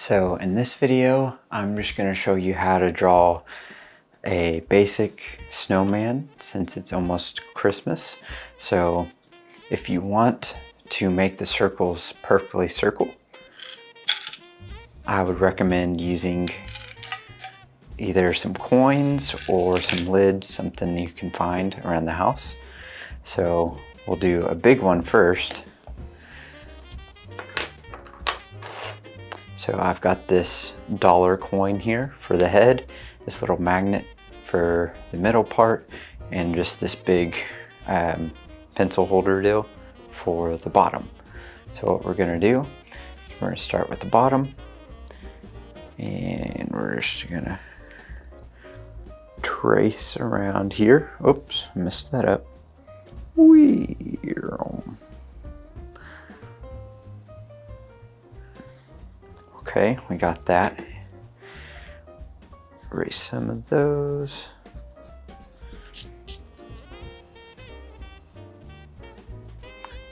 So in this video, I'm just going to show you how to draw a basic snowman since it's almost Christmas. So if you want to make the circles perfectly circle, I would recommend using either some coins or some lids, something you can find around the house. So we'll do a big one first. So I've got this dollar coin here for the head, this little magnet for the middle part, and just this big pencil holder deal for the bottom. So what we're gonna do, we're gonna start with the bottom, and we're just gonna trace around here. Oops, messed that up. Okay, we got that. Erase some of those.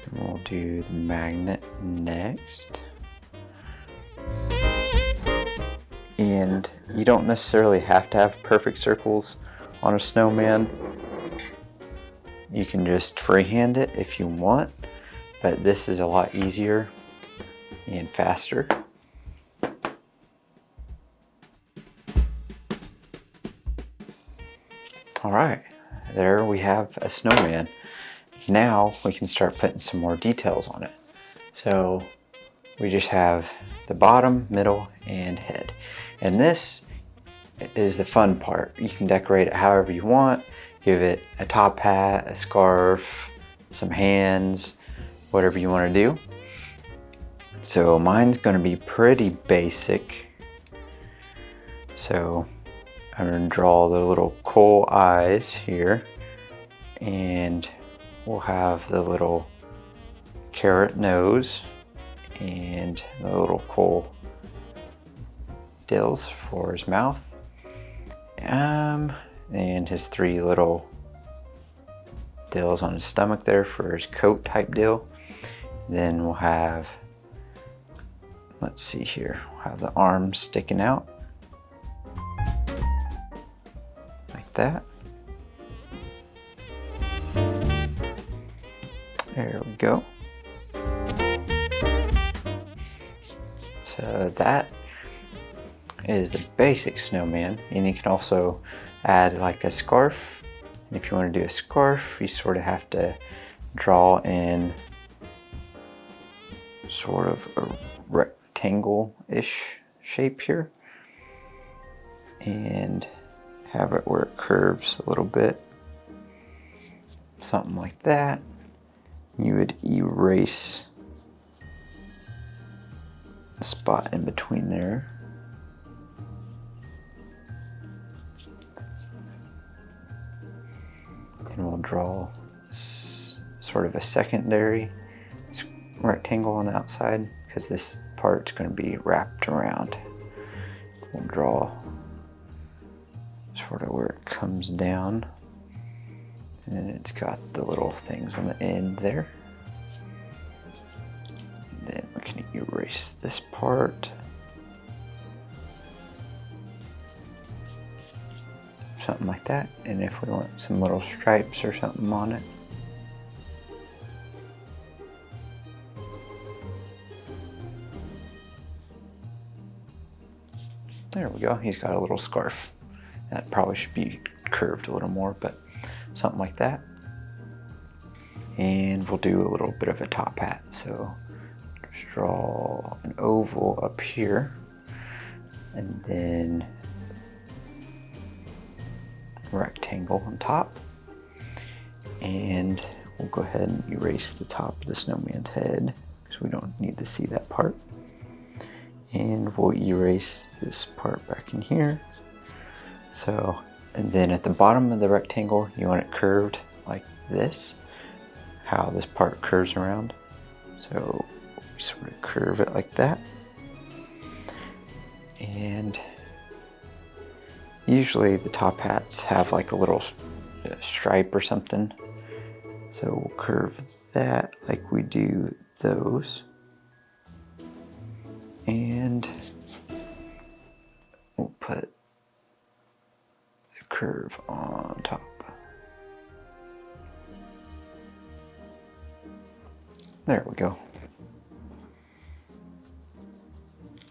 And we'll do the magnet next. And you don't necessarily have to have perfect circles on a snowman. You can just freehand it if you want, but this is a lot easier and faster. All right, there we have a snowman. Now we can start putting some more details on it. So we just have the bottom, middle, and head. And this is the fun part. You can decorate it however you want. Give it a top hat, a scarf, some hands, whatever you want to do. So mine's going to be pretty basic. So I'm going to draw the little coal eyes here, and we'll have the little carrot nose and the little coal dills for his mouth, and his three little dills on his stomach there for his coat type deal. Then we'll have, let's see here, we'll have the arms sticking out that. There we go. So that is the basic snowman, and you can also add like a scarf. And if you want to do a scarf, you sort of have to draw in sort of a rectangle-ish shape here and have it where it curves a little bit, something like that. You would erase the spot in between there. And we'll draw sort of a secondary rectangle on the outside because this part's going to be wrapped around. We'll draw sort of where it comes down, and it's got the little things on the end there. And then we can erase this part, something like that. And if we want some little stripes or something on it, there we go. He's got a little scarf. That probably should be curved a little more, but something like that. And we'll do a little bit of a top hat. So just draw an oval up here, and then a rectangle on top. And we'll go ahead and erase the top of the snowman's head because we don't need to see that part. And we'll erase this part back in here. So, and then at the bottom of the rectangle, you want it curved like this, how this part curves around. So we sort of curve it like that. And usually the top hats have like a little stripe or something. So we'll curve that like we do those. And curve on top. There we go.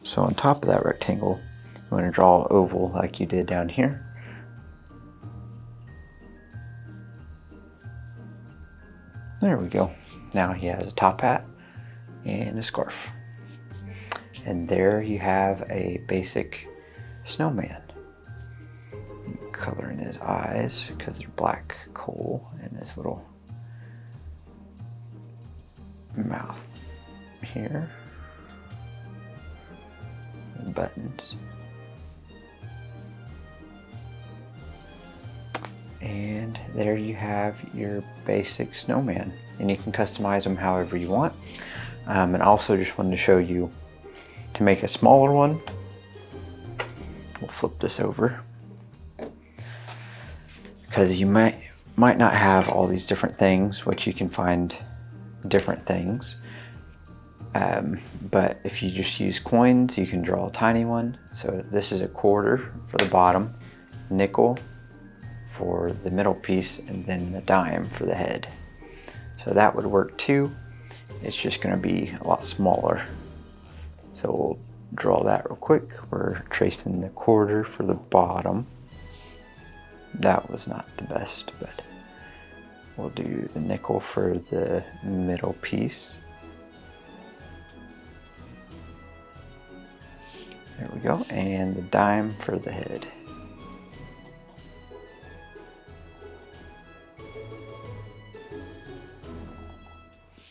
So on top of that rectangle, you want to draw an oval like you did down here. There we go. Now he has a top hat and a scarf. And there you have a basic snowman. Color in his eyes because they're black coal, and his little mouth here. And buttons. And there you have your basic snowman, and you can customize them however you want. And I also just wanted to show you to make a smaller one. We'll flip this over because you might not have all these different things, which you can find different things. But if you just use coins, you can draw a tiny one. So this is a quarter for the bottom, nickel for the middle piece, and then the dime for the head. So that would work too. It's just going to be a lot smaller. So we'll draw that real quick. We're tracing the quarter for the bottom. That was not the best, but we'll do the nickel for the middle piece. There we go, and the dime for the head.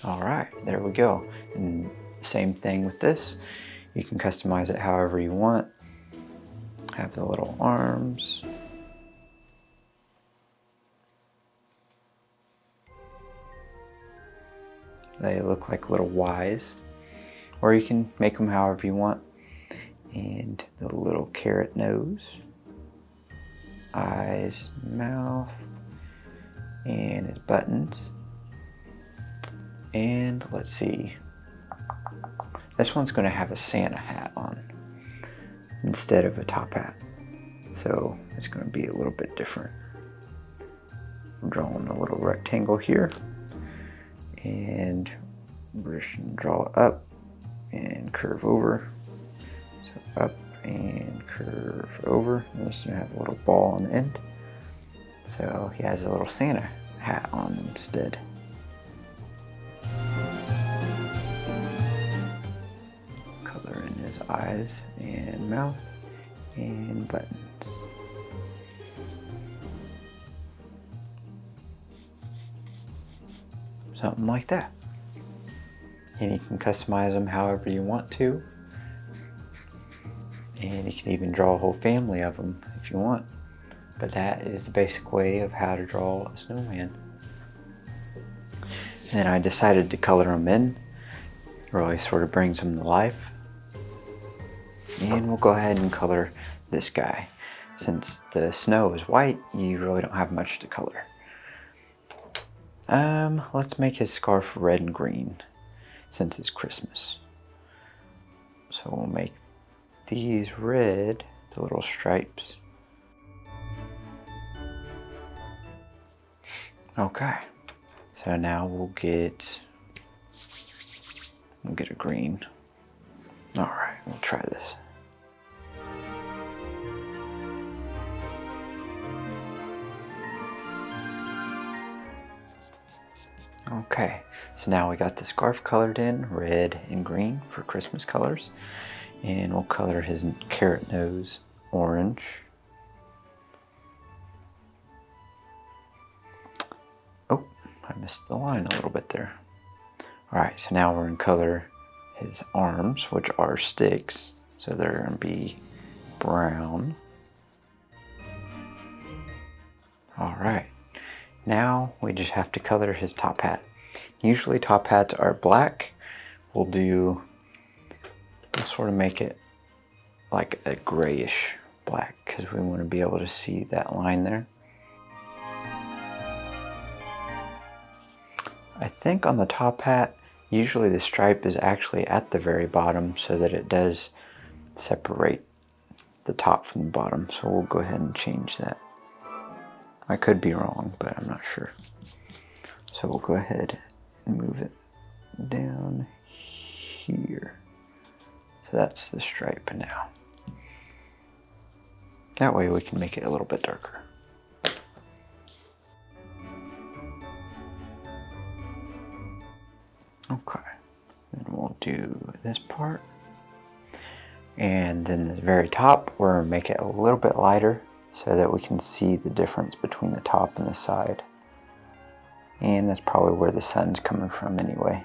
All right, there we go. And same thing with this. You can customize it however you want. Have the little arms. They look like little Ys. Or you can make them however you want. And the little carrot nose. Eyes, mouth, and his buttons. And let's see, this one's going to have a Santa hat on instead of a top hat, so it's going to be a little bit different. I'm drawing a little rectangle here, and we're just going to draw up and curve over, so up and curve over, and it's going to have a little ball on the end, so he has a little Santa hat on instead. Eyes and mouth and buttons. Something like that. And you can customize them however you want to. And you can even draw a whole family of them if you want. But that is the basic way of how to draw a snowman. And then I decided to color them in. It really sort of brings them to life. And we'll go ahead and color this guy. Since the snow is white, you really don't have much to color. Let's make his scarf red and green since it's Christmas. So we'll make these red, the little stripes. Okay, so now we'll get a green. All right, we'll try this. Okay, so now we got the scarf colored in, red and green for Christmas colors. And we'll color his carrot nose orange. Oh, I missed the line a little bit there. All right, so now we're going to color his arms, which are sticks. So they're going to be brown. All right. Now we just have to color his top hat. Usually top hats are black. We'll sort of make it like a grayish black because we want to be able to see that line there. I think on the top hat, usually the stripe is actually at the very bottom so that it does separate the top from the bottom. So we'll go ahead and change that. I could be wrong, but I'm not sure. So we'll go ahead and move it down here. So that's the stripe now. That way we can make it a little bit darker. Okay, then we'll do this part. And then the very top, we're gonna make it a little bit lighter so that we can see the difference between the top and the side. And that's probably where the sun's coming from anyway.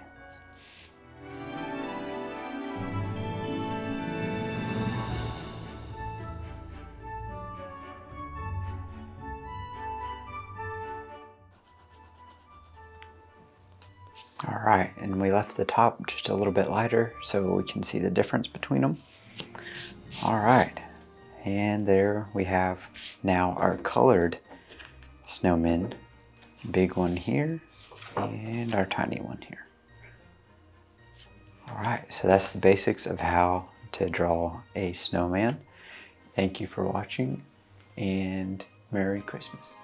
All right, and we left the top just a little bit lighter so we can see the difference between them. All right, and there we have now our colored snowmen. Big one here and our tiny one here. All right, so that's the basics of how to draw a snowman. Thank you for watching and Merry Christmas.